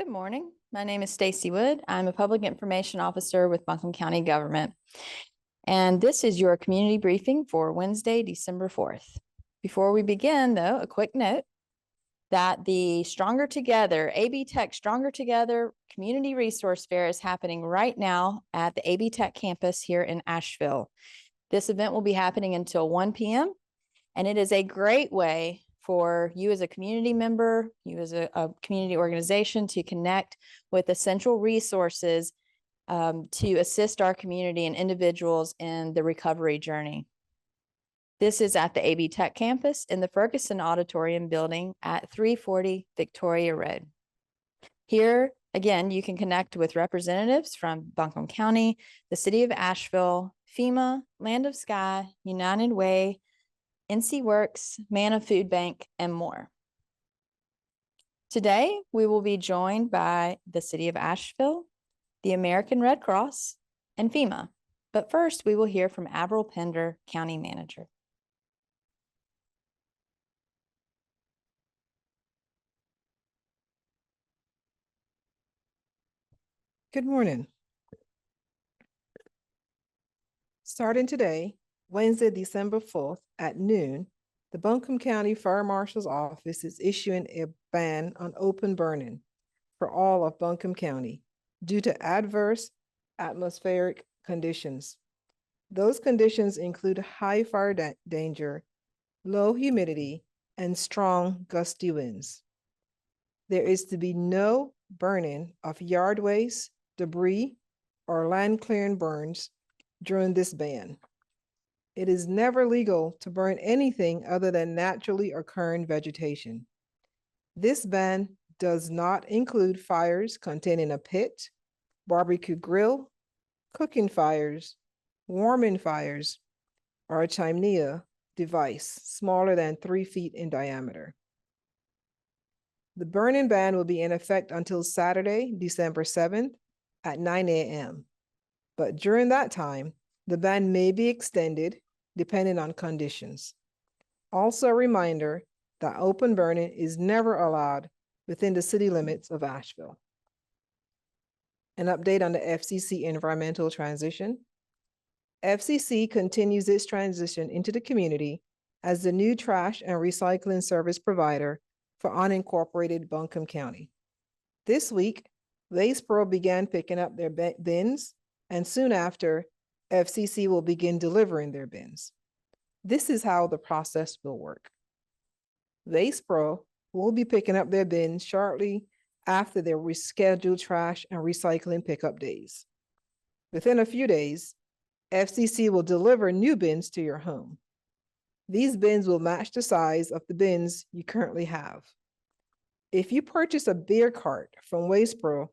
Good morning. My name is Stacy Wood. I'm a Public Information Officer with Buncombe County Government. And this is your community briefing for Wednesday, December 4th. Before we begin, though, a quick note that the Stronger Together, AB Tech Stronger Together Community Resource Fair is happening right now at the AB Tech campus here in Asheville. This event will be happening until 1 p.m. and it is a great way for you as a community member, you as a community organization to connect with essential resources to assist our community and individuals in the recovery journey. This is at the AB Tech campus in the Ferguson Auditorium building at 340 Victoria Road. Here, again, you can connect with representatives from Buncombe County, the City of Asheville, FEMA, Land of Sky, United Way, NC Works, Manna Food Bank, and more. Today, we will be joined by the City of Asheville, the American Red Cross, and FEMA. But first, we will hear from Avril Pender, County Manager. Good morning. Starting today, Wednesday, December 4th at noon, the Buncombe County Fire Marshal's Office is issuing a ban on open burning for all of Buncombe County due to adverse atmospheric conditions. Those conditions include high fire danger, low humidity, and strong gusty winds. There is to be no burning of yard waste, debris, or land clearing burns during this ban. It is never legal to burn anything other than naturally occurring vegetation. This ban does not include fires containing a pit, barbecue grill, cooking fires, warming fires, or a chimenea device smaller than 3 feet in diameter. The burning ban will be in effect until Saturday, December 7th at 9 a.m. But during that time, the ban may be extended depending on conditions. Also a reminder that open burning is never allowed within the city limits of Asheville. An update on the FCC environmental transition. FCC continues its transition into the community as the new trash and recycling service provider for unincorporated Buncombe County. This week, Wadesboro began picking up their bins, and soon after, FCC will begin delivering their bins. This is how the process will work. Wadesboro will be picking up their bins shortly after their rescheduled trash and recycling pickup days. Within a few days, FCC will deliver new bins to your home. These bins will match the size of the bins you currently have. If you purchase a beer cart from Wadesboro,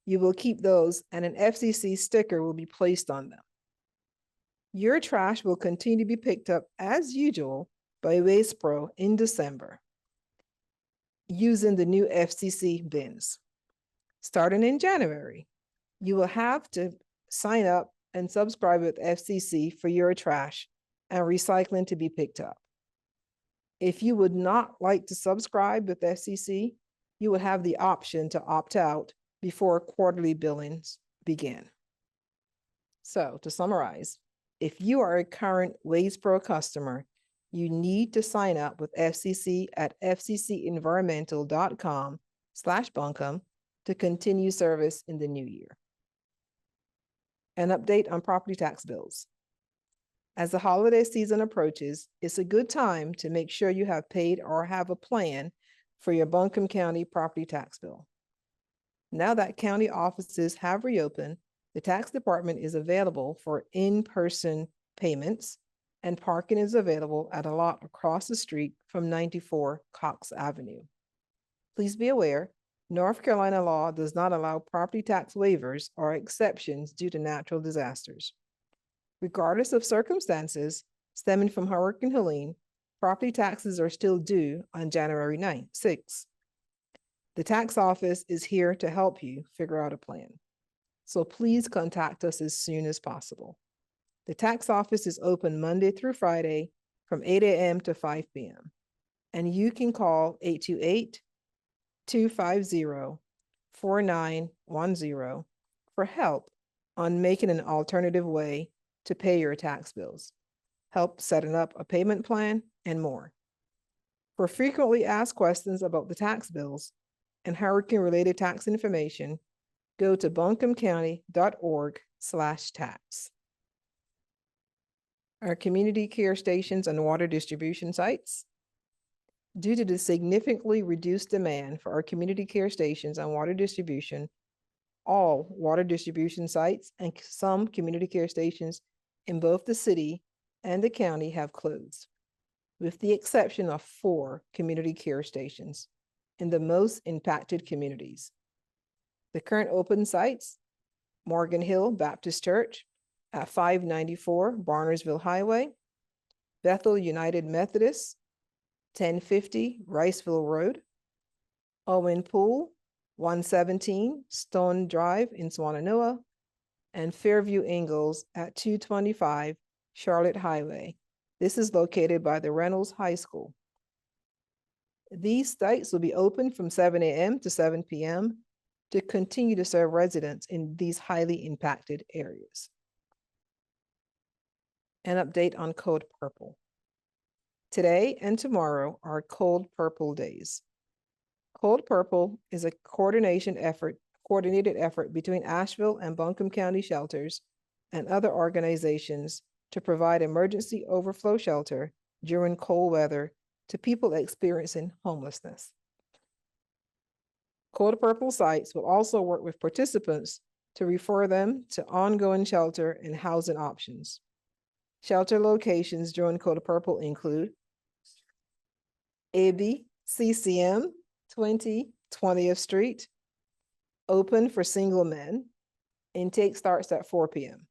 you will keep those and an FCC sticker will be placed on them. Your trash will continue to be picked up as usual by Wadesboro in December using the new FCC bins. Starting in January, you will have to sign up and subscribe with FCC for your trash and recycling to be picked up. If you would not like to subscribe with FCC, you would have the option to opt out before quarterly billings begin. So to summarize, if you are a current Wadesboro customer, you need to sign up with FCC at fccenvironmental.com/Buncombe to continue service in the new year. An update on property tax bills. As the holiday season approaches, it's a good time to make sure you have paid or have a plan for your Buncombe County property tax bill. Now that county offices have reopened, the tax department is available for in-person payments, and parking is available at a lot across the street from 94 Cox Avenue. Please be aware, North Carolina law does not allow property tax waivers or exceptions due to natural disasters. Regardless of circumstances stemming from Hurricane Helene, property taxes are still due on January 6th. The tax office is here to help you figure out a plan. So please contact us as soon as possible. The tax office is open Monday through Friday from 8 a.m. to 5 p.m. And you can call 828-250-4600 4910 for help on making an alternative way to pay your tax bills, help setting up a payment plan, and more. For frequently asked questions about the tax bills and hurricane-related tax information, go to buncombecounty.org/tax. Our community care stations and water distribution sites. Due to the significantly reduced demand for our community care stations and water distribution, all water distribution sites and some community care stations in both the city and the county have closed, with the exception of 4 community care stations in the most impacted communities. The current open sites: Morgan Hill Baptist Church at 594 Barnersville Highway, Bethel United Methodist, 1050 Riceville Road, Owen Pool, 117 Stone Drive in Swannanoa, and Fairview Ingalls at 225 Charlotte Highway. This is located by the Reynolds High School. These sites will be open from 7 a.m. to 7 p.m. to continue to serve residents in these highly impacted areas. An update on Code Purple. Today and tomorrow are Cold Purple days. Cold Purple is a coordinated effort between Asheville and Buncombe County shelters and other organizations to provide emergency overflow shelter during cold weather to people experiencing homelessness. Cold Purple sites will also work with participants to refer them to ongoing shelter and housing options. Shelter locations during Cold Purple include AB CCM 20th Street, open for single men. Intake starts at 4 p.m.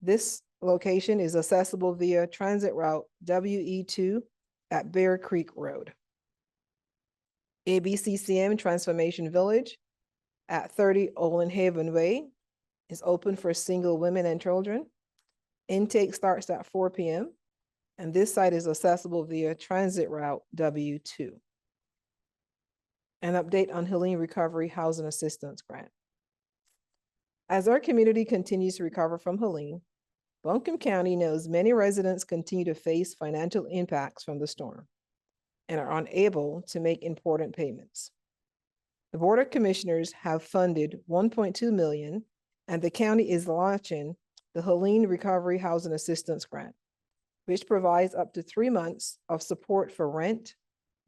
This location is accessible via transit route WE2 at Bear Creek Road. ABCCM Transformation Village at 30 Olin Haven Way is open for single women and children. Intake starts at 4 p.m. and this site is accessible via transit route W2. An update on Helene Recovery Housing Assistance Grant. As our community continues to recover from Helene, Buncombe County knows many residents continue to face financial impacts from the storm and are unable to make important payments. The Board of Commissioners have funded $1.2 million, and the county is launching the Helene Recovery Housing Assistance Grant, which provides up to 3 months of support for rent,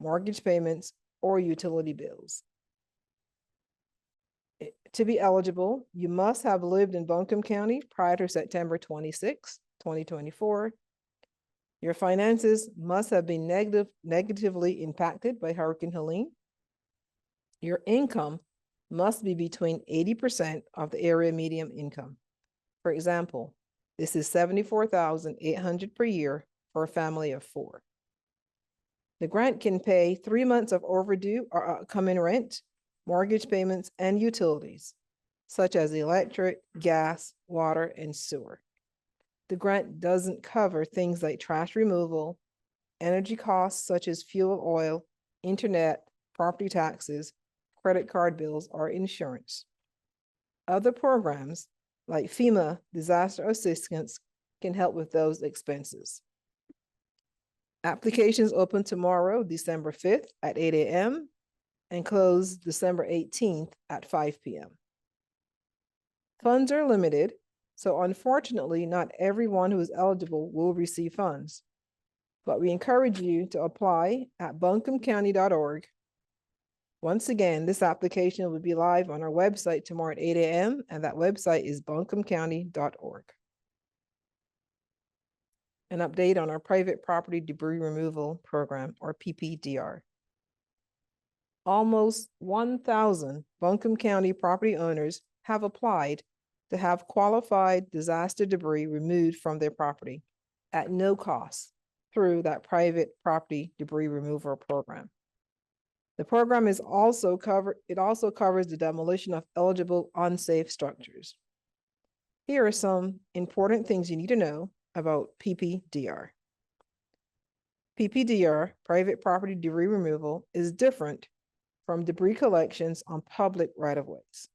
mortgage payments, or utility bills. To be eligible, you must have lived in Buncombe County prior to September 26, 2024. Your finances must have been negatively impacted by Hurricane Helene. Your income must be between 80% of the area median income. For example, this is $74,800 per year for a family of 4. The grant can pay 3 months of overdue or upcoming rent, mortgage payments, and utilities, such as electric, gas, water, and sewer. The grant doesn't cover things like trash removal, energy costs such as fuel, oil, internet, property taxes, credit card bills, or insurance. Other programs like FEMA disaster assistance can help with those expenses. Applications open tomorrow, December 5th at 8 a.m. and close December 18th at 5 p.m. Funds are limited, so unfortunately, not everyone who is eligible will receive funds. But we encourage you to apply at buncombecounty.org. Once again, this application will be live on our website tomorrow at 8 a.m. and that website is buncombecounty.org. An update on our private property debris removal program, or PPDR. Almost 1,000 Buncombe County property owners have applied to have qualified disaster debris removed from their property at no cost through that private property debris removal program. The program also covers the demolition of eligible unsafe structures. Here are some important things you need to know about PPDR. PPDR, private property debris removal, is different from debris collections on public right-of-ways.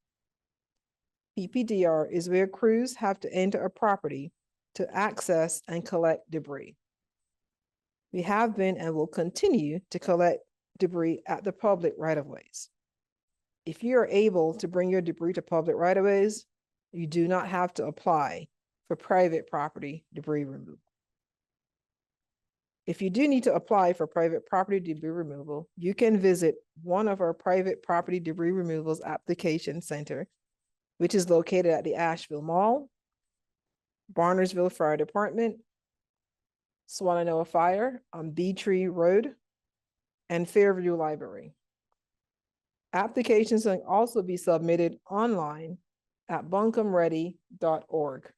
PPDR is where crews have to enter a property to access and collect debris. We have been and will continue to collect debris at the public right-of-ways. If you are able to bring your debris to public right-of-ways, you do not have to apply for private property debris removal. If you do need to apply for private property debris removal, you can visit one of our private property debris removals application center, which is located at the Asheville Mall, Barnersville Fire Department, Swannanoa Fire on Bee Tree Road, and Fairview Library. Applications can also be submitted online at buncombeready.org.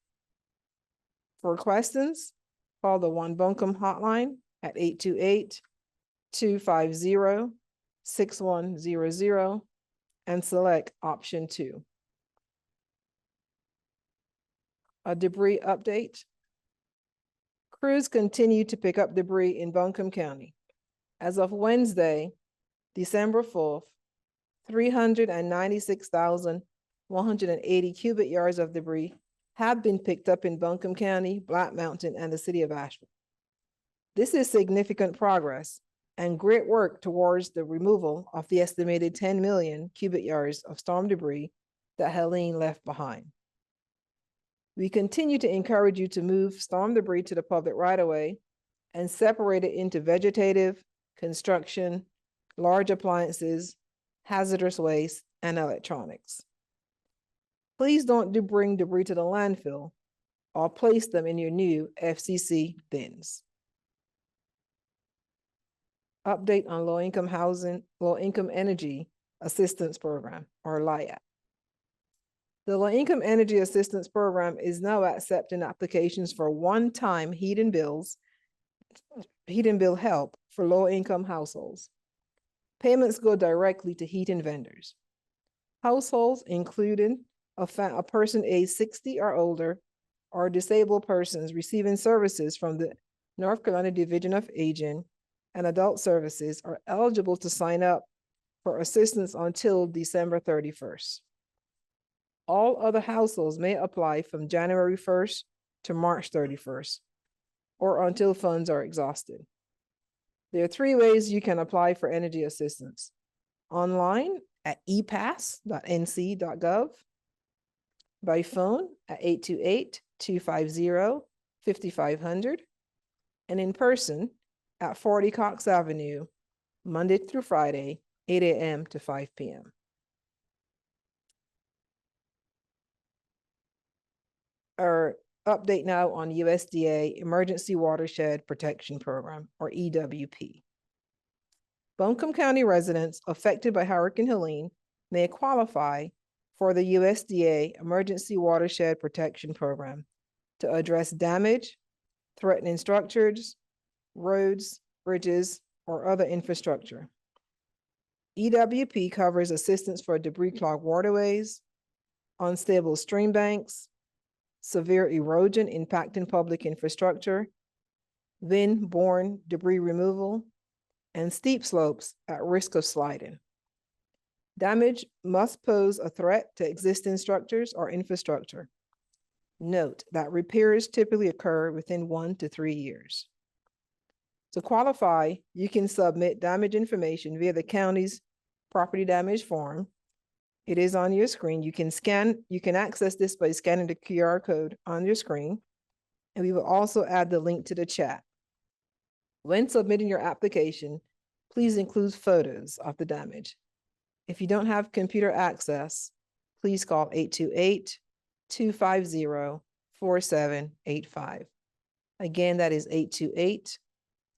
For questions, call the One Buncombe hotline at 828-250-6100 and select option 2. A debris update. Crews continue to pick up debris in Buncombe County. As of Wednesday, December 4th, 396,180 cubic yards of debris have been picked up in Buncombe County, Black Mountain, and the city of Asheville. This is significant progress and great work towards the removal of the estimated 10 million cubic yards of storm debris that Helene left behind. We continue to encourage you to move storm debris to the public right-of-way and separate it into vegetative, construction, large appliances, hazardous waste, and electronics. Please don't bring debris to the landfill or place them in your new FCC bins. Update on low-income housing, low-income energy assistance program, or LIAP. The Low-Income Energy Assistance Program is now accepting applications for one-time heating bill help for low-income households. Payments go directly to heating vendors. Households, including a person aged 60 or older, or disabled persons receiving services from the North Carolina Division of Aging and Adult Services, are eligible to sign up for assistance until December 31st. All other households may apply from January 1st to March 31st, or until funds are exhausted. There are 3 ways you can apply for energy assistance: online at epass.nc.gov, by phone at 828-250-5500, and in person at 40 Cox Avenue, Monday through Friday, 8 a.m. to 5 p.m. Our update now on USDA Emergency Watershed Protection Program, or EWP. Buncombe County residents affected by Hurricane Helene may qualify for the USDA Emergency Watershed Protection Program to address damage, threatening structures, roads, bridges, or other infrastructure. EWP covers assistance for debris-clogged waterways, unstable stream banks, severe erosion impacting public infrastructure, wind-borne debris removal, and steep slopes at risk of sliding. Damage must pose a threat to existing structures or infrastructure. Note that repairs typically occur within 1 to 3 years. To qualify, you can submit damage information via the county's property damage form. It is on your screen. You can access this by scanning the QR code on your screen, and we will also add the link to the chat. When submitting your application, please include photos of the damage. If you don't have computer access, please call 828-250-4785. Again, that is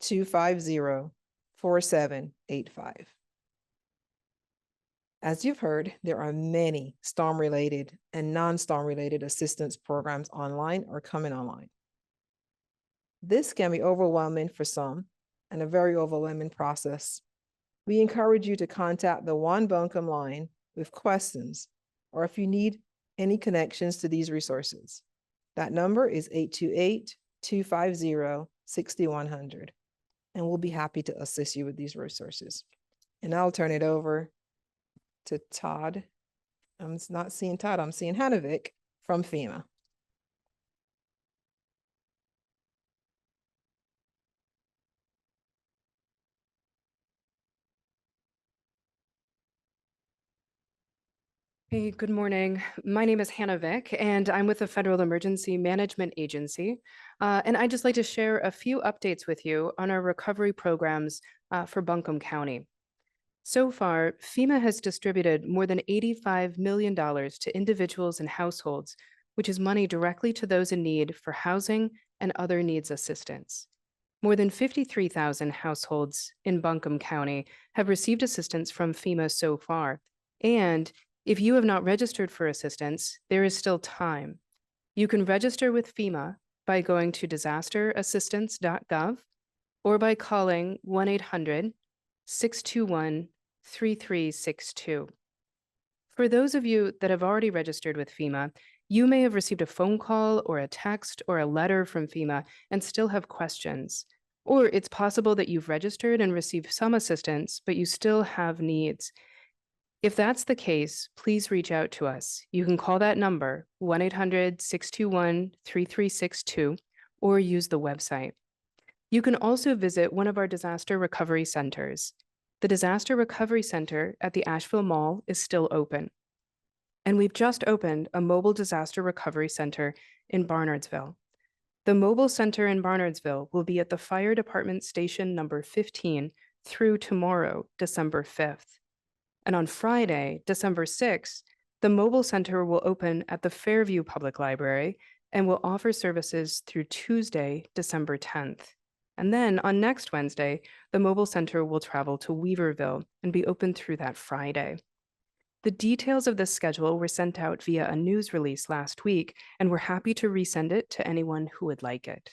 828-250-4785. As you've heard, there are many storm-related and non-storm-related assistance programs online or coming online. This can be overwhelming for some and a very overwhelming process. We encourage you to contact the One Buncombe line with questions, or if you need any connections to these resources. That number is 828-250-6100, and we'll be happy to assist you with these resources. And I'll turn it over to Todd. I'm not seeing Todd, I'm seeing Hanovic from FEMA. Hey, good morning. My name is Hannah Vick, and I'm with the Federal Emergency Management Agency. And I'd just like to share a few updates with you on our recovery programs for Buncombe County. So far, FEMA has distributed more than $85 million to individuals and households, which is money directly to those in need for housing and other needs assistance. More than 53,000 households in Buncombe County have received assistance from FEMA so far. And if you have not registered for assistance, there is still time. You can register with FEMA by going to disasterassistance.gov or by calling 1-800-621-3362. For those of you that have already registered with FEMA, you may have received a phone call or a text or a letter from FEMA and still have questions. Or it's possible that you've registered and received some assistance, but you still have needs. If that's the case, please reach out to us. You can call that number, 1-800-621-3362, or use the website. You can also visit one of our disaster recovery centers. The Disaster Recovery Center at the Asheville Mall is still open. And we've just opened a mobile disaster recovery center in Barnardsville. The mobile center in Barnardsville will be at the Fire Department Station number 15 through tomorrow, December 5th. And on Friday, December 6th, the mobile center will open at the Fairview Public Library and will offer services through Tuesday, December 10th. And then on next Wednesday, the mobile center will travel to Weaverville and be open through that Friday. The details of this schedule were sent out via a news release last week, and we're happy to resend it to anyone who would like it.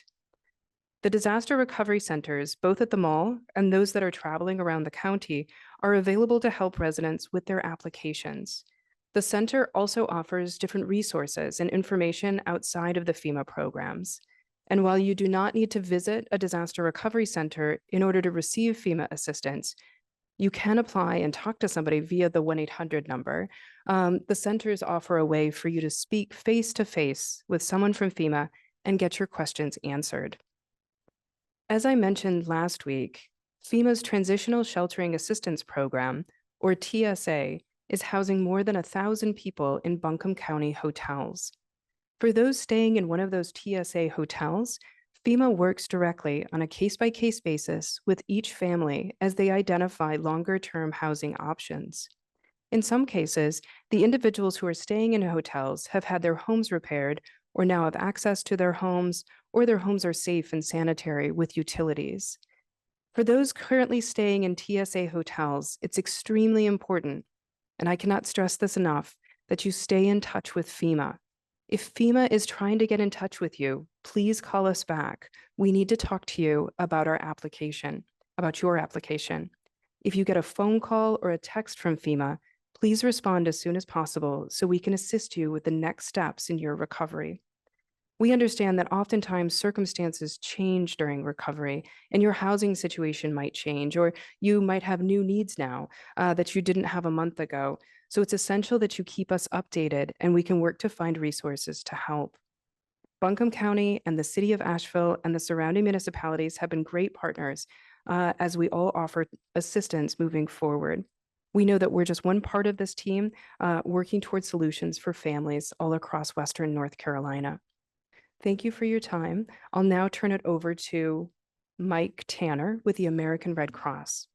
The disaster recovery centers, both at the mall and those that are traveling around the county, are available to help residents with their applications. The center also offers different resources and information outside of the FEMA programs. And while you do not need to visit a disaster recovery center in order to receive FEMA assistance, you can apply and talk to somebody via the 1-800 number. The centers offer a way for you to speak face-to-face with someone from FEMA and get your questions answered. As I mentioned last week, FEMA's Transitional Sheltering Assistance Program, or TSA, is housing more than 1,000 people in Buncombe County hotels. For those staying in one of those TSA hotels, FEMA works directly on a case-by-case basis with each family as they identify longer-term housing options. In some cases, the individuals who are staying in hotels have had their homes repaired or now have access to their homes, or their homes are safe and sanitary with utilities. For those currently staying in TSA hotels, it's extremely important, and I cannot stress this enough, that you stay in touch with FEMA. If FEMA is trying to get in touch with you, please call us back. We need to talk to you about our application, about your application. If you get a phone call or a text from FEMA, please respond as soon as possible so we can assist you with the next steps in your recovery. We understand that oftentimes circumstances change during recovery and your housing situation might change, or you might have new needs now that you didn't have a month ago. So it's essential that you keep us updated and we can work to find resources to help. Buncombe County and the City of Asheville and the surrounding municipalities have been great partners as we all offer assistance moving forward. We know that we're just one part of this team working towards solutions for families all across Western North Carolina. Thank you for your time. I'll now turn it over to Mike Tanner with the American Red Cross.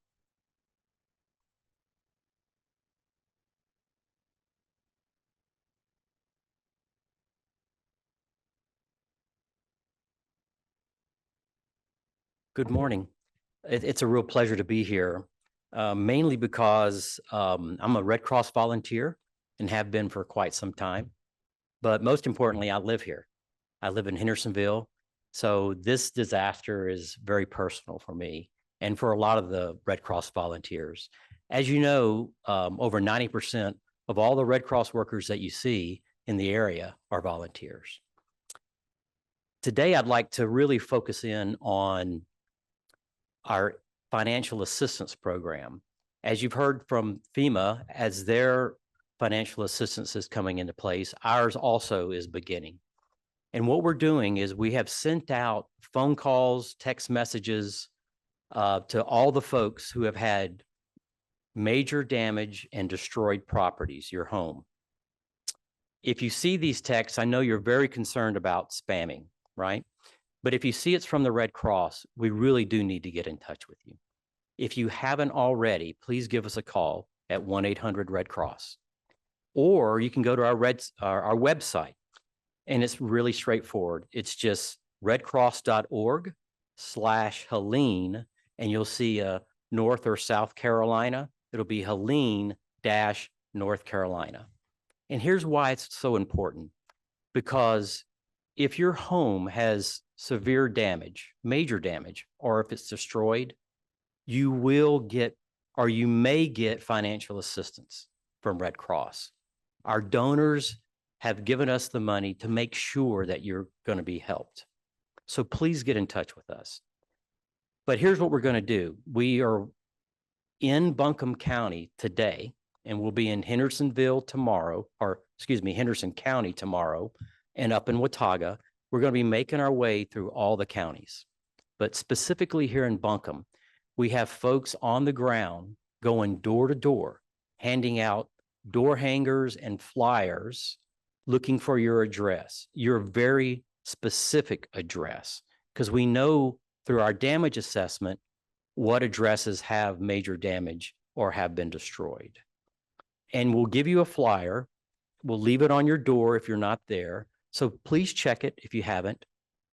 Good morning. It's a real pleasure to be here, mainly because I'm a Red Cross volunteer and have been for quite some time. But most importantly, I live here. I live in Hendersonville. So this disaster is very personal for me and for a lot of the Red Cross volunteers. As you know, over 90% of all the Red Cross workers that you see in the area are volunteers. Today, I'd like to really focus in on our financial assistance program. As you've heard from FEMA, as their financial assistance is coming into place, ours also is beginning. And what we're doing is we have sent out phone calls, text messages to all the folks who have had major damage and destroyed properties, your home. If you see these texts, I know you're very concerned about spamming, right? But if you see it's from the Red Cross, we really do need to get in touch with you. If you haven't already, please give us a call at 1-800-RED-CROSS. Or you can go to our website, and it's really straightforward. It's just redcross.org/Helene, and you'll see North or South Carolina. It'll be Helene-North Carolina. And here's why it's so important. Because if your home has severe damage, major damage, or if it's destroyed, you will get, or you may get, financial assistance from Red Cross. Our donors have given us the money to make sure that you're going to be helped. So please get in touch with us. But here's what we're going to do. We are in Buncombe County today, and we'll be in Hendersonville tomorrow, or excuse me, Henderson County tomorrow, and up in Watauga. We're going to be making our way through all the counties. But specifically here in Buncombe, we have folks on the ground going door to door, handing out door hangers and flyers, looking for your address, your very specific address, because we know through our damage assessment what addresses have major damage or have been destroyed. And we'll give you a flyer. We'll leave it on your door if you're not there. So please check it if you haven't.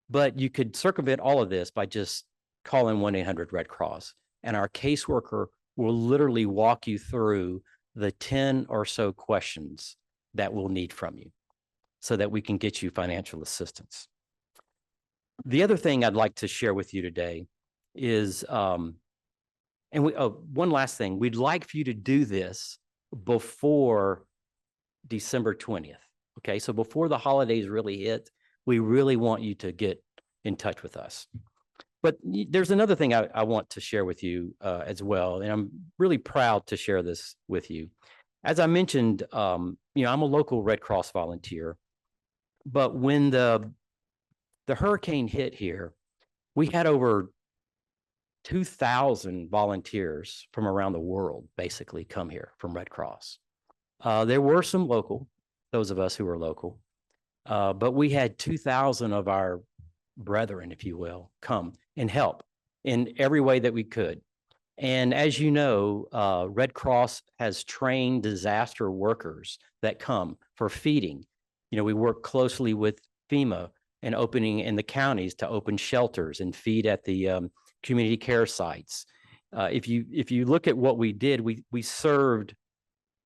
But you could circumvent all of this by just calling 1-800-RED-CROSS. And our caseworker will literally walk you through the 10 or so questions that we'll need from you so that we can get you financial assistance. The other thing I'd like to share with you today is, one last thing, we'd like for you to do this before December 20th. Okay, so before the holidays really hit, we really want you to get in touch with us. But there's another thing I want to share with you as well, and I'm really proud to share this with you. As I mentioned, I'm a local Red Cross volunteer, but when the hurricane hit here, we had over 2,000 volunteers from around the world basically come here from Red Cross. There were some local, those of us who were local, but we had 2,000 of our brethren, if you will, come and help in every way that we could. And as you know, Red Cross has trained disaster workers that come for feeding. We work closely with FEMA and opening in the counties to open shelters and feed at the community care sites. If you look at what we did, we served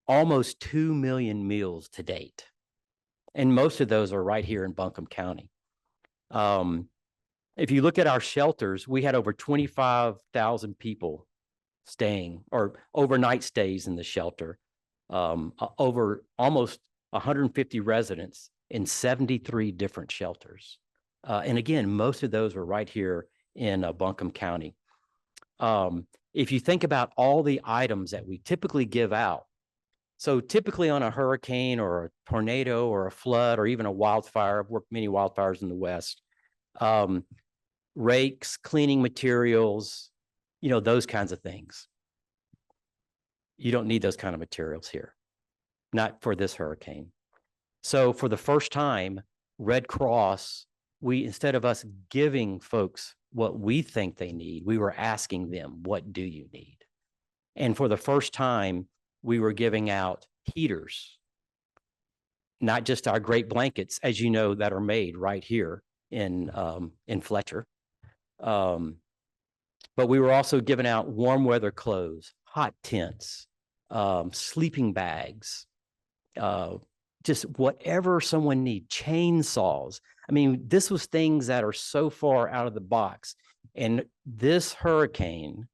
almost 2 million meals to date. And most of those are right here in Buncombe County. If you look at our shelters, we had over 25,000 people staying or overnight stays in the shelter, over almost 150 residents in 73 different shelters. And again, most of those were right here in Buncombe County. If you think about all the items that we typically give out, so typically on a hurricane or a tornado or a flood or even a wildfire, I've worked many wildfires in the West, rakes, cleaning materials, those kinds of things. You don't need those kind of materials here, not for this hurricane. So for the first time, Red Cross, instead of us giving folks what we think they need, we were asking them, what do you need? And for the first time, we were giving out heaters, not just our great blankets, as you know, that are made right here in Fletcher. But we were also giving out warm weather clothes, hot tents, sleeping bags, just whatever someone needs, chainsaws. I mean, this was things that are so far out of the box. And this hurricane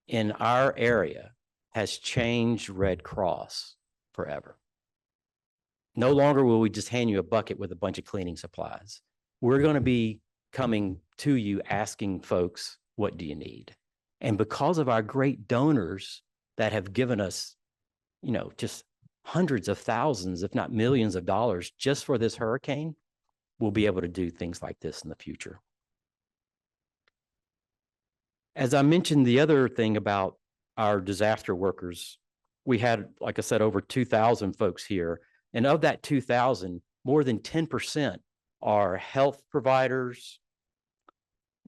in our area has changed Red Cross forever. No longer will we just hand you a bucket with a bunch of cleaning supplies. We're going to be coming to you asking folks, what do you need? And because of our great donors that have given us, just hundreds of thousands, if not millions of dollars just for this hurricane, will be able to do things like this in the future. As I mentioned, the other thing about our disaster workers, we had, like I said, over 2,000 folks here. And of that 2,000, more than 10% are health providers,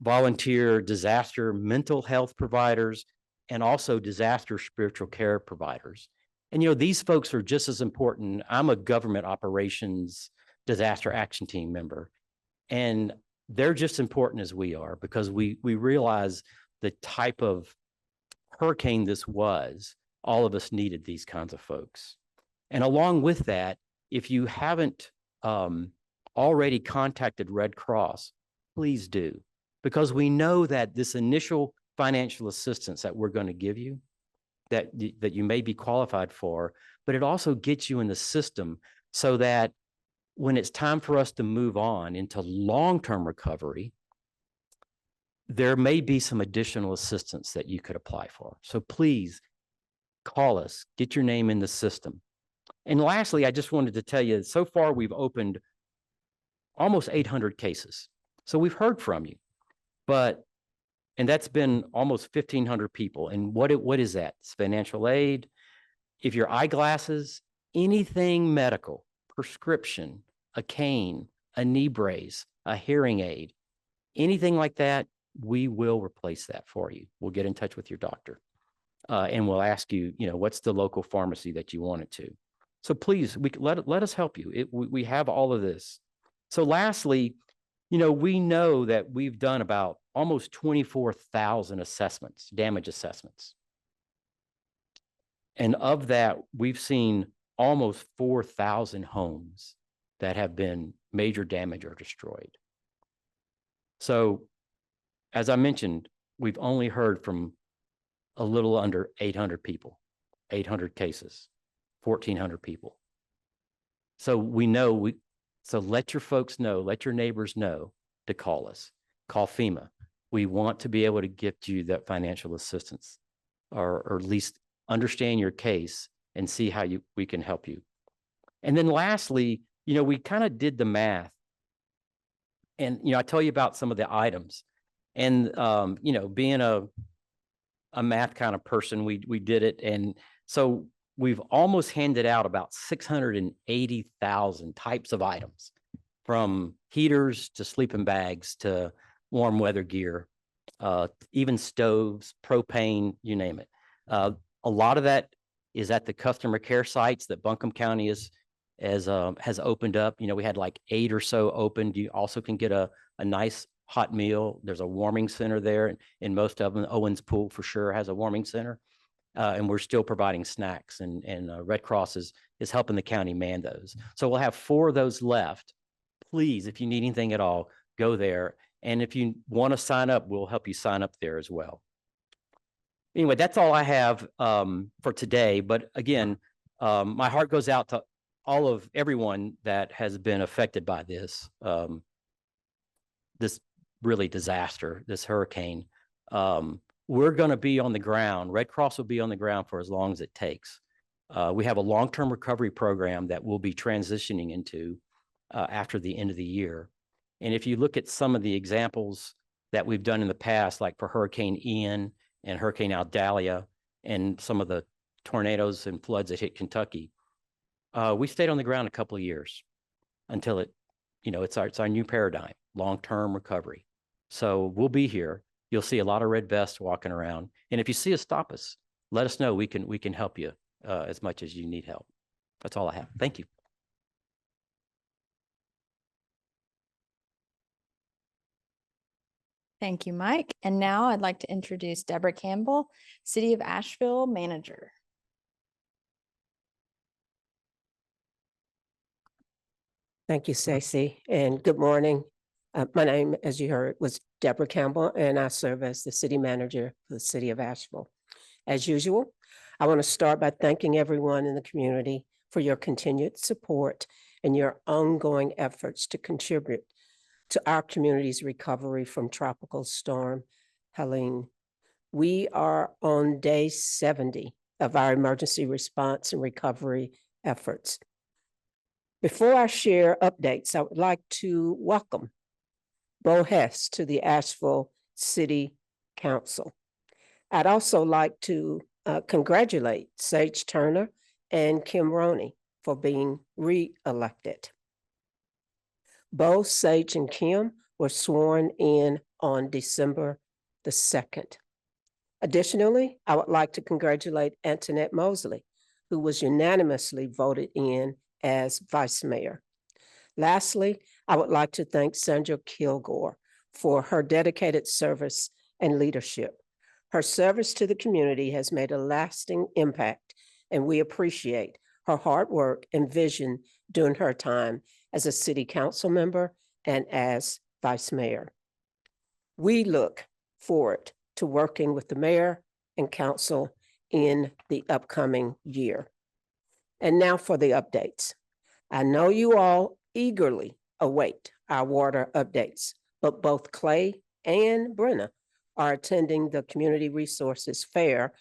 volunteer disaster mental health providers, and also disaster spiritual care providers. And, these folks are just as important. I'm a government operations disaster action team member, and they're just important as we are, because we realize the type of hurricane this was. All of us needed these kinds of folks. And along with that, if you haven't already contacted Red Cross, please do, because we know that this initial financial assistance that we're going to give you, that you may be qualified for, but it also gets you in the system so that when it's time for us to move on into long-term recovery, there may be some additional assistance that you could apply for. So please call us, get your name in the system. And lastly, I just wanted to tell you, so far we've opened almost 800 cases. So we've heard from you, and that's been almost 1,500 people. And what is that? It's financial aid. If your eyeglasses, anything medical, prescription, a cane, a knee brace, a hearing aid, anything like that, we will replace that for you. We'll get in touch with your doctor, and we'll ask you, what's the local pharmacy that you want it to. So please, let us help you. We have all of this. So lastly, we know that we've done about almost 24,000 assessments, damage assessments. And of that, we've seen almost 4,000 homes that have been major damage or destroyed. So, as I mentioned, we've only heard from a little under 800 people, 800 cases, 1,400 people. So so let your folks know, let your neighbors know to call us, call FEMA. We want to be able to get you that financial assistance, or at least understand your case and see how we can help you. And then lastly, we kind of did the math. And, I tell you about some of the items. And, being a math kind of person, we did it. And so we've almost handed out about 680,000 types of items, from heaters to sleeping bags to warm weather gear, even stoves, propane, you name it. A lot of that is at the customer care sites that Buncombe County has opened up. We had like 8 or so opened. You also can get a nice hot meal. There's a warming center there, and most of them, Owens Pool for sure has a warming center. And we're still providing snacks, and Red Cross is helping the county man those. So we'll have 4 of those left. Please, if you need anything at all, go there. And if you want to sign up, we'll help you sign up there as well. Anyway, that's all I have for today. But again, my heart goes out to everyone that has been affected by this really disaster, this hurricane. We're going to be on the ground. Red Cross will be on the ground for as long as it takes. We have a long-term recovery program that we'll be transitioning into after the end of the year. And if you look at some of the examples that we've done in the past, like for Hurricane Ian and Hurricane Idalia, and some of the tornadoes and floods that hit Kentucky, we stayed on the ground a couple of years until it's our new paradigm, long-term recovery. So we'll be here. You'll see a lot of red vests walking around. And if you see us, stop us. Let us know. We can help you as much as you need help. That's all I have. Thank you. Thank you, Mike. And now I'd like to introduce Deborah Campbell, City of Asheville Manager. Thank you, Stacey, and good morning. My name, as you heard, was Deborah Campbell, and I serve as the City Manager for the City of Asheville. As usual, I want to start by thanking everyone in the community for your continued support and your ongoing efforts to contribute to our community's recovery from Tropical Storm Helene. We are on day 70 of our emergency response and recovery efforts. Before I share updates, I would like to welcome Bo Hess to the Asheville City Council. I'd also like to congratulate Sage Turner and Kim Roney for being re-elected. Both Sage and Kim were sworn in on December the 2nd. Additionally, I would like to congratulate Antoinette Mosley, who was unanimously voted in as vice mayor. Lastly, I would like to thank Sandra Kilgore for her dedicated service and leadership. Her service to the community has made a lasting impact, and we appreciate her hard work and vision during her time as a city council member and as vice mayor. We look forward to working with the mayor and council in the upcoming year. And now for the updates. I know you all eagerly await our water updates, but both Clay and Brenna are attending the Community Resources Fair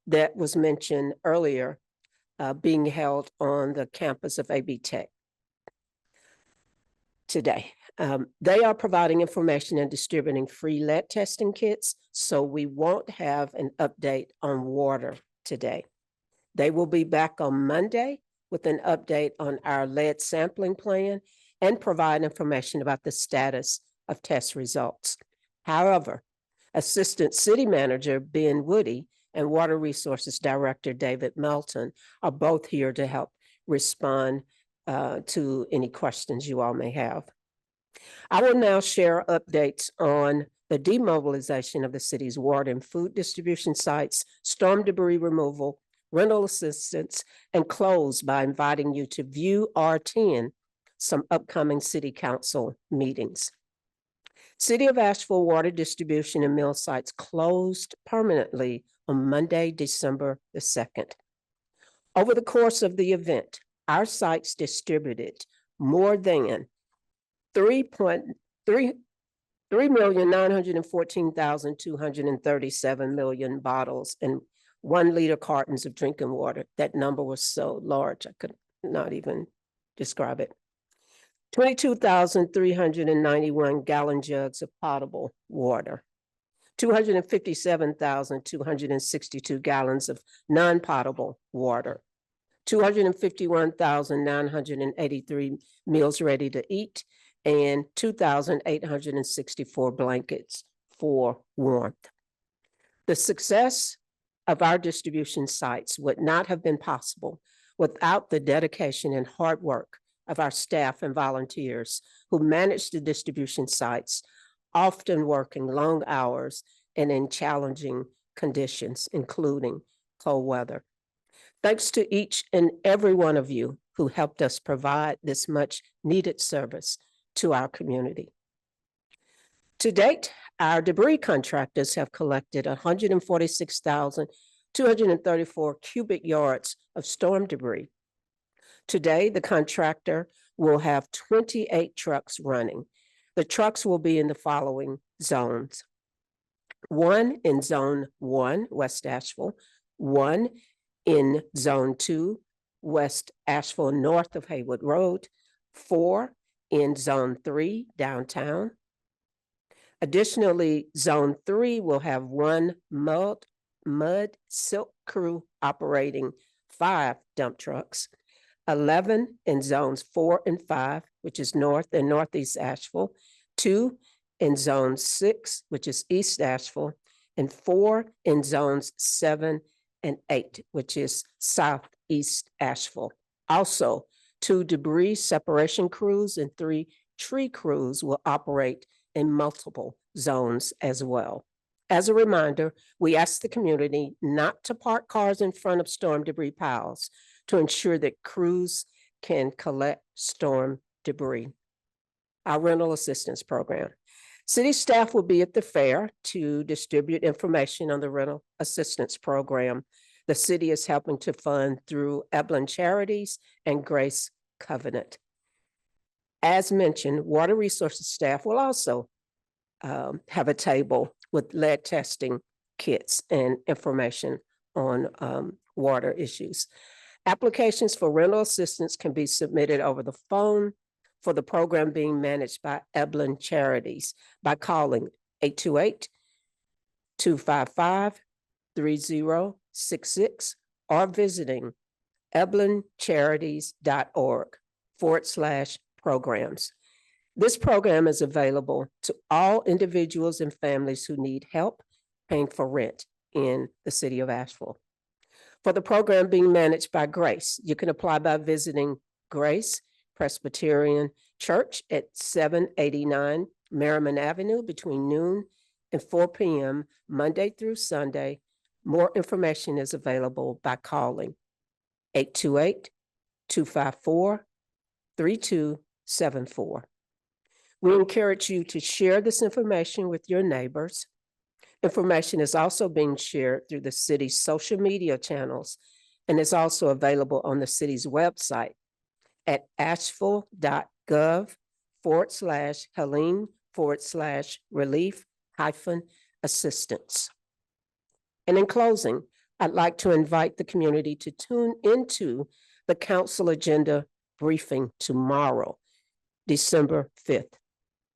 that was mentioned earlier, being held on the campus of AB Tech today. They are providing information and distributing free lead testing kits, so we won't have an update on water today. They will be back on Monday with an update on our lead sampling plan and provide information about the status of test results. However, Assistant City Manager Ben Woody and Water Resources Director David Melton are both here to help respond to any questions you all may have. I will now share updates on the demobilization of the city's water and food distribution sites, storm debris removal, rental assistance, and close by inviting you to view or attend some upcoming city council meetings. City of Asheville water distribution and mill sites closed permanently on Monday, December the 2nd. Over the course of the event, our sites distributed more than 3,914,237 million bottles and 1 liter cartons of drinking water. That number was so large, I could not even describe it. 22,391 gallon jugs of potable water, 257,262 gallons of non-potable water, 251,983 meals ready to eat, and 2,864 blankets for warmth. The success of our distribution sites would not have been possible without the dedication and hard work of our staff and volunteers who manage the distribution sites, often working long hours and in challenging conditions, including cold weather. Thanks to each and every one of you who helped us provide this much needed service to our community. To date, our debris contractors have collected 146,234 cubic yards of storm debris. Today, the contractor will have 28 trucks running. The trucks will be in the following zones. 1 in Zone 1, West Asheville, 1 in Zone 2, West Asheville, north of Haywood Road, 4 in Zone 3, downtown. Additionally, Zone 3 will have 1 mud silk crew operating 5 dump trucks, 11 in Zones 4 and 5, which is North and Northeast Asheville, 2 in Zone 6, which is East Asheville, and 4 in Zones 7 and 8, which is Southeast Asheville. Also, 2 debris separation crews and 3 tree crews will operate in multiple zones as well. As a reminder, we ask the community not to park cars in front of storm debris piles to ensure that crews can collect storm debris. Our rental assistance program. City staff will be at the fair to distribute information on the rental assistance program the city is helping to fund through Eblin Charities and Grace Covenant. As mentioned, water resources staff will also have a table with lead testing kits and information on water issues. Applications for rental assistance can be submitted over the phone for the program being managed by Eblin Charities by calling 828-255-3066 or visiting eblincharities.org/programs. This program is available to all individuals and families who need help paying for rent in the city of Asheville. For the program being managed by Grace, you can apply by visiting Grace Presbyterian Church at 789 Merriman Avenue between noon and 4 p.m. Monday through Sunday. More information is available by calling 828-254-3274. We encourage you to share this information with your neighbors. Information is also being shared through the city's social media channels and is also available on the city's website at asheville.gov/Helene/relief-assistance. And in closing, I'd like to invite the community to tune into the council agenda briefing tomorrow, December 5th.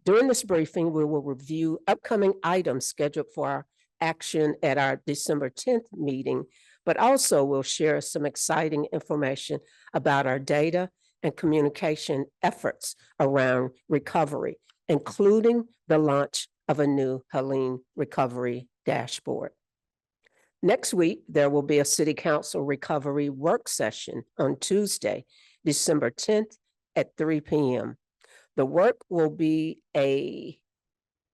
During this briefing, we will review upcoming items scheduled for our action at our December 10th meeting, but also we'll share some exciting information about our data and communication efforts around recovery, including the launch of a new Helene recovery dashboard. Next week, there will be a City Council recovery work session on Tuesday, December 10th at 3 p.m. The work will be a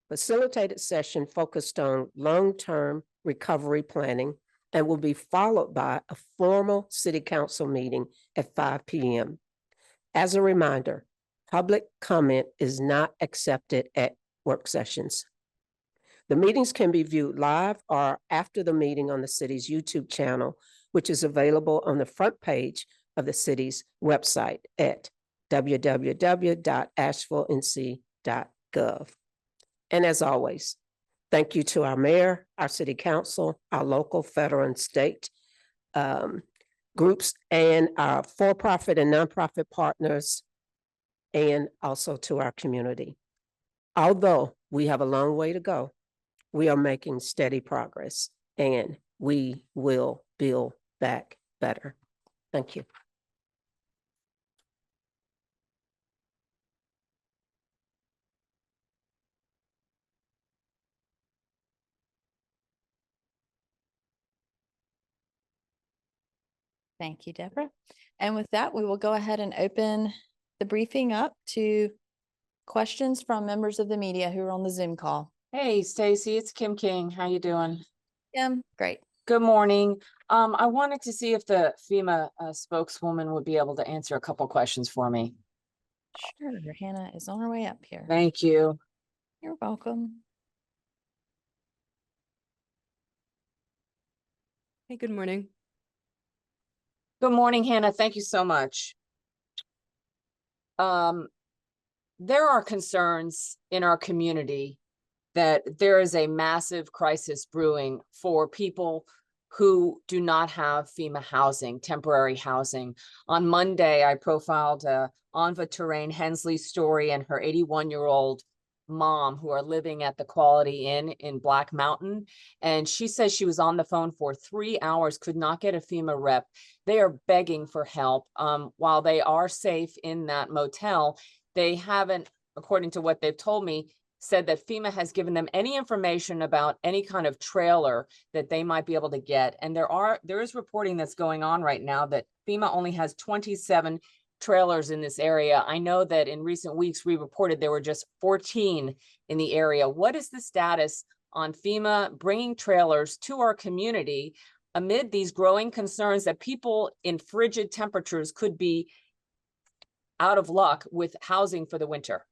facilitated session focused on long-term recovery planning and will be followed by a formal City Council meeting at 5 p.m. As a reminder, public comment is not accepted at work sessions. The meetings can be viewed live or after the meeting on the city's YouTube channel, which is available on the front page of the city's website at www.asheville.nc.gov. And as always, thank you to our mayor, our city council, our local, federal, and state groups, and our for-profit and nonprofit partners, and also to our community. Although we have a long way to go, we are making steady progress, and we will build back better. Thank you. Thank you, Deborah. And with that, we will go ahead and open the briefing up to questions from members of the media who are on the Zoom call. Hey, Stacy, it's Kim King. How you doing? Kim, great. Good morning. I wanted to see if the FEMA spokeswoman would be able to answer a couple questions for me. Sure, Hannah is on her way up here. Thank you. You're welcome. Hey, good morning. Good morning, Hannah. Thank you so much. There are concerns in our community that there is a massive crisis brewing for people who do not have FEMA housing, temporary housing. On Monday, I profiled Anva Terrain Hensley's story and her 81-year-old mom who are living at the Quality Inn in Black Mountain. And she says she was on the phone for 3 hours, could not get a FEMA rep. They are begging for help. While they are safe in that motel, they haven't, according to what they've told me, said that FEMA has given them any information about any kind of trailer that they might be able to get. And there is reporting that's going on right now that FEMA only has 27 trailers in this area. I know that in recent weeks, we reported there were just 14 in the area. What is the status on FEMA bringing trailers to our community amid these growing concerns that people in frigid temperatures could be out of luck with housing for the winter?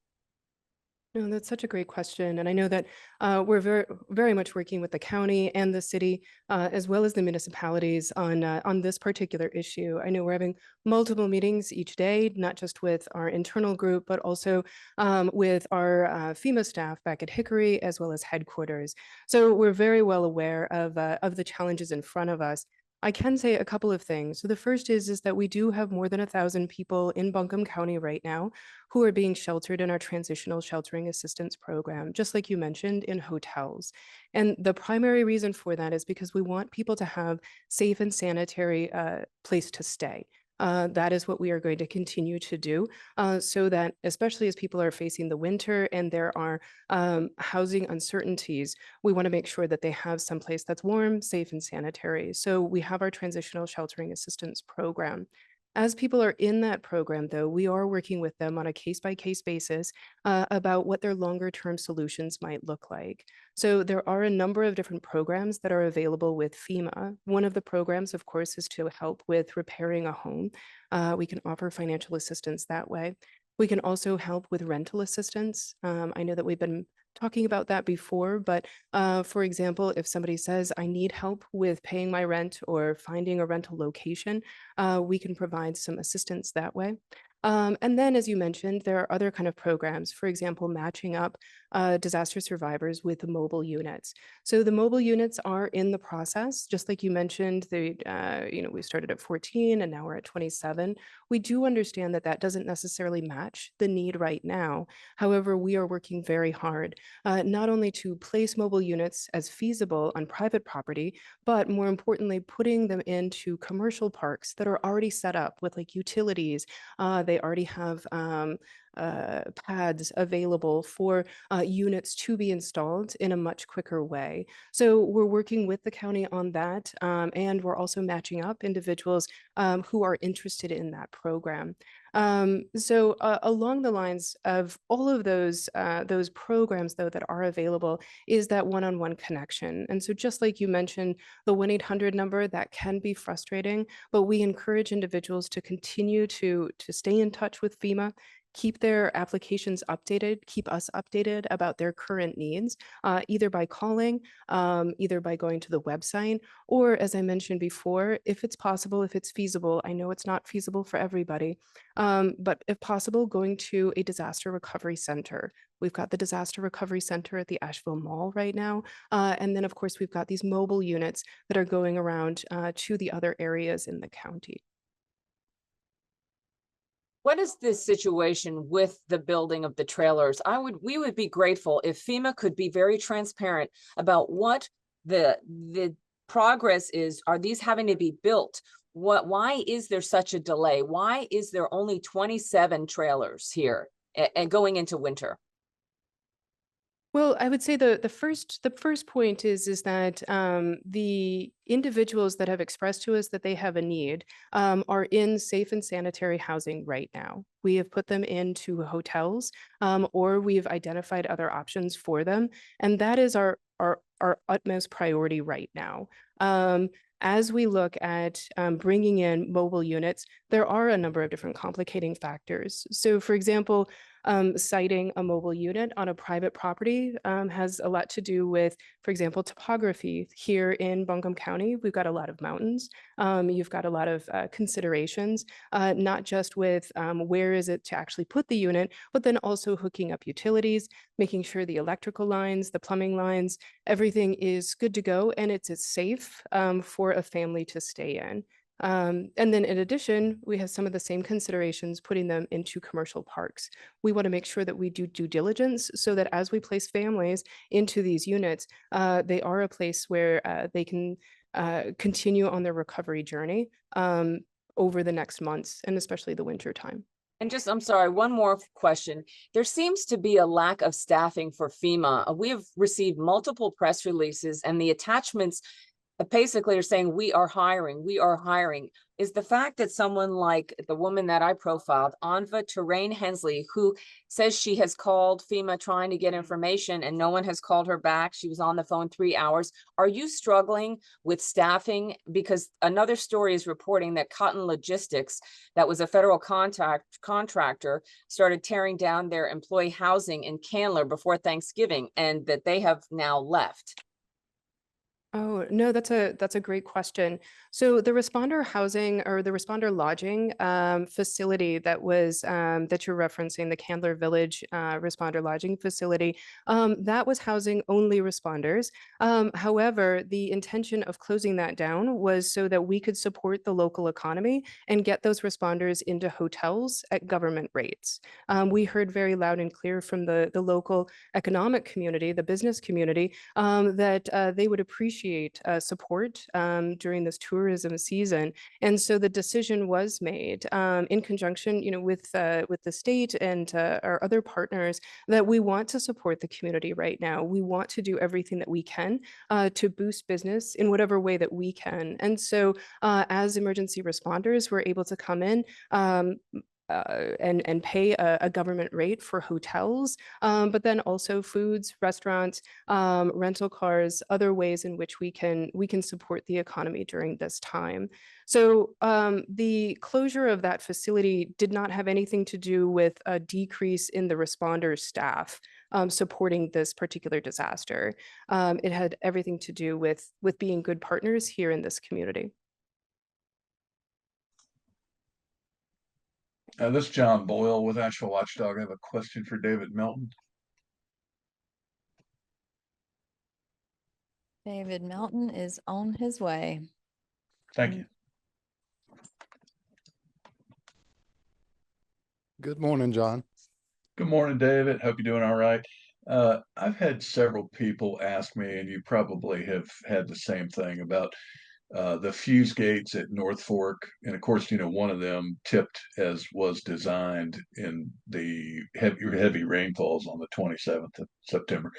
No, that's such a great question. And I know that we're very much working with the county and the city, as well as the municipalities on this particular issue. I know we're having multiple meetings each day, not just with our internal group, but also with our FEMA staff back at Hickory, as well as headquarters. So we're very well aware of the challenges in front of us. I can say a couple of things. So the first is that we do have more than 1,000 people in Buncombe County right now who are being sheltered in our transitional sheltering assistance program, just like you mentioned, in hotels. And the primary reason for that is because we want people to have safe and sanitary place to stay. That is what we are going to continue to do so that, especially as people are facing the winter and there are housing uncertainties, we want to make sure that they have someplace that's warm, safe, and sanitary. So we have our transitional sheltering assistance program. As people are in that program, though, we are working with them on a case-by-case basis about what their longer-term solutions might look like. So there are a number of different programs that are available with FEMA. One of the programs, of course, is to help with repairing a home. We can offer financial assistance that way. We can also help with rental assistance. I know that we've been talking about that before, but for example, if somebody says, I need help with paying my rent or finding a rental location, we can provide some assistance that way. And then, as you mentioned, there are other kind of programs, for example, matching up disaster survivors with the mobile units. So the mobile units are in the process, just like you mentioned, we started at 14 and now we're at 27. We do understand that that doesn't necessarily match the need right now. However, we are working very hard, not only to place mobile units as feasible on private property, but more importantly, putting them into commercial parks that are already set up with like utilities. They already have pads available for units to be installed in a much quicker way. So we're working with the county on that, and we're also matching up individuals who are interested in that program. So along the lines of all of those programs, though, that are available is that one-on-one connection. And so just like you mentioned, the 1-800 number, that can be frustrating, but we encourage individuals to continue to stay in touch with FEMA, keep their applications updated, keep us updated about their current needs, either by calling, either by going to the website, or as I mentioned before, if it's possible, if it's feasible, I know it's not feasible for everybody, but if possible, going to a disaster recovery center. We've got the disaster recovery center at the Asheville Mall right now. And then of course, we've got these mobile units that are going around to the other areas in the county. What is this situation with the building of the trailers? We would be grateful if FEMA could be very transparent about what the progress is. Are these having to be built? Why is there such a delay? Why is there only 27 trailers here and going into winter? Well, I would say the first point is that the individuals that have expressed to us that they have a need are in safe and sanitary housing right now. We have put them into hotels, or we've identified other options for them, and that is our utmost priority right now. As we look at bringing in mobile units, there are a number of different complicating factors. So, for example, siting a mobile unit on a private property has a lot to do with, for example, topography. Here in Buncombe County, we've got a lot of mountains. You've got a lot of considerations, not just with where is it to actually put the unit, but then also hooking up utilities, making sure the electrical lines, the plumbing lines, everything is good to go and it's safe for a family to stay in. And then in addition, we have some of the same considerations putting them into commercial parks. We want to make sure that we do due diligence so that as we place families into these units, they are a place where they can continue on their recovery journey over the next months and especially the winter time. And just, I'm sorry, one more question. There seems to be a lack of staffing for FEMA. We have received multiple press releases and the attachments basically are saying we are hiring, we are hiring. Is the fact that someone like the woman that I profiled, Anva Terrain Hensley, who says she has called FEMA trying to get information and no one has called her back. She was on the phone 3 hours. Are you struggling with staffing? Because another story is reporting that Cotton Logistics, that was a federal contractor, started tearing down their employee housing in Candler before Thanksgiving and that they have now left. Oh, no, that's a great question. So the responder housing or the responder lodging facility that was that you're referencing, the Candler Village responder lodging facility, that was housing only responders. However, the intention of closing that down was so that we could support the local economy and get those responders into hotels at government rates. We heard very loud and clear from the local economic community, the business community, that they would appreciate support during this tourism season. And so the decision was made in conjunction, with the state and our other partners that we want to support the community right now. We want to do everything that we can to boost business in whatever way that we can. And so as emergency responders, we're able to come in and pay a government rate for hotels, but then also foods, restaurants, rental cars, other ways in which we can support the economy during this time. So the closure of that facility did not have anything to do with a decrease in the responder staff supporting this particular disaster. It had everything to do with being good partners here in this community. This is John Boyle with Asheville Watchdog. I have a question for David Melton. David Melton is on his way. Thank you. Good morning, John. Good morning, David. Hope you're doing all right. I've had several people ask me, and you probably have had the same thing about the fuse gates at North Fork. And of course, one of them tipped as was designed in the heavy rainfalls on the 27th of September.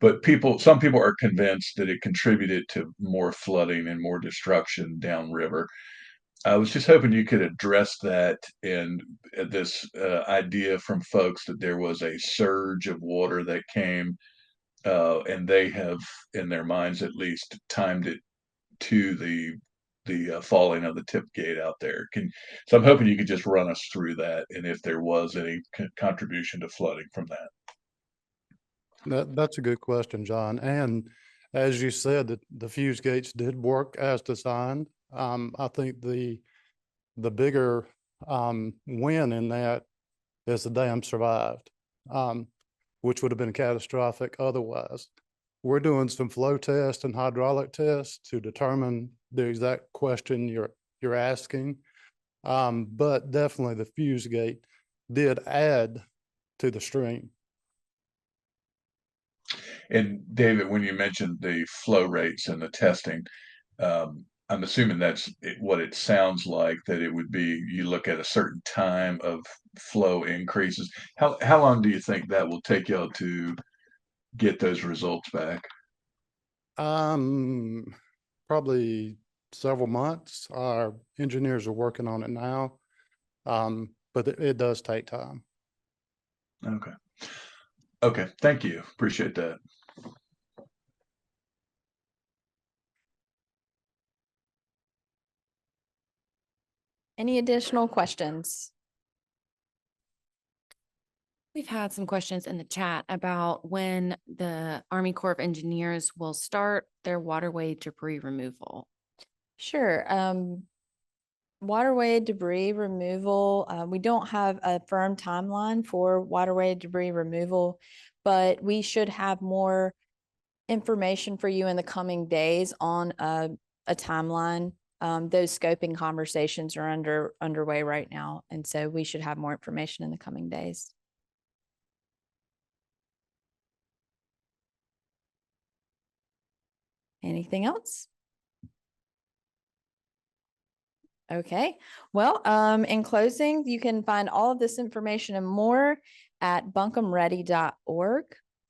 But some people are convinced that it contributed to more flooding and more destruction downriver. I was just hoping you could address that and this idea from folks that there was a surge of water that came, and they have, in their minds at least, timed it to the falling of the tip gate out there. So I'm hoping you could just run us through that, and if there was any contribution to flooding from that. That's a good question, John. And as you said, the fuse gates did work as designed. I think the bigger win in that is the dam survived, which would have been catastrophic otherwise. We're doing some flow tests and hydraulic tests to determine the exact question you're asking. But definitely the fuse gate did add to the stream. And David, when you mentioned the flow rates and the testing, I'm assuming that's what it sounds like, that it would be, you look at a certain time of flow increases. How long do you think that will take y'all to get those results back? Probably several months. Our engineers are working on it now, but it does take time. Okay. Thank you. Appreciate that. Any additional questions? We've had some questions in the chat about when the Army Corps of Engineers will start their waterway debris removal. Sure. Waterway debris removal, we don't have a firm timeline for waterway debris removal, but we should have more information for you in the coming days on a timeline. Those scoping conversations are underway right now, and so we should have more information in the coming days. Anything else? Okay, well, in closing, you can find all of this information and more at buncombeready.org,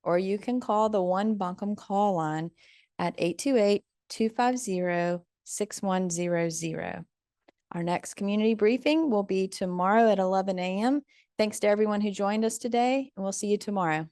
or you can call the One Buncombe call line at 828-250-6100. Our next community briefing will be tomorrow at 11 a.m. Thanks to everyone who joined us today, and we'll see you tomorrow.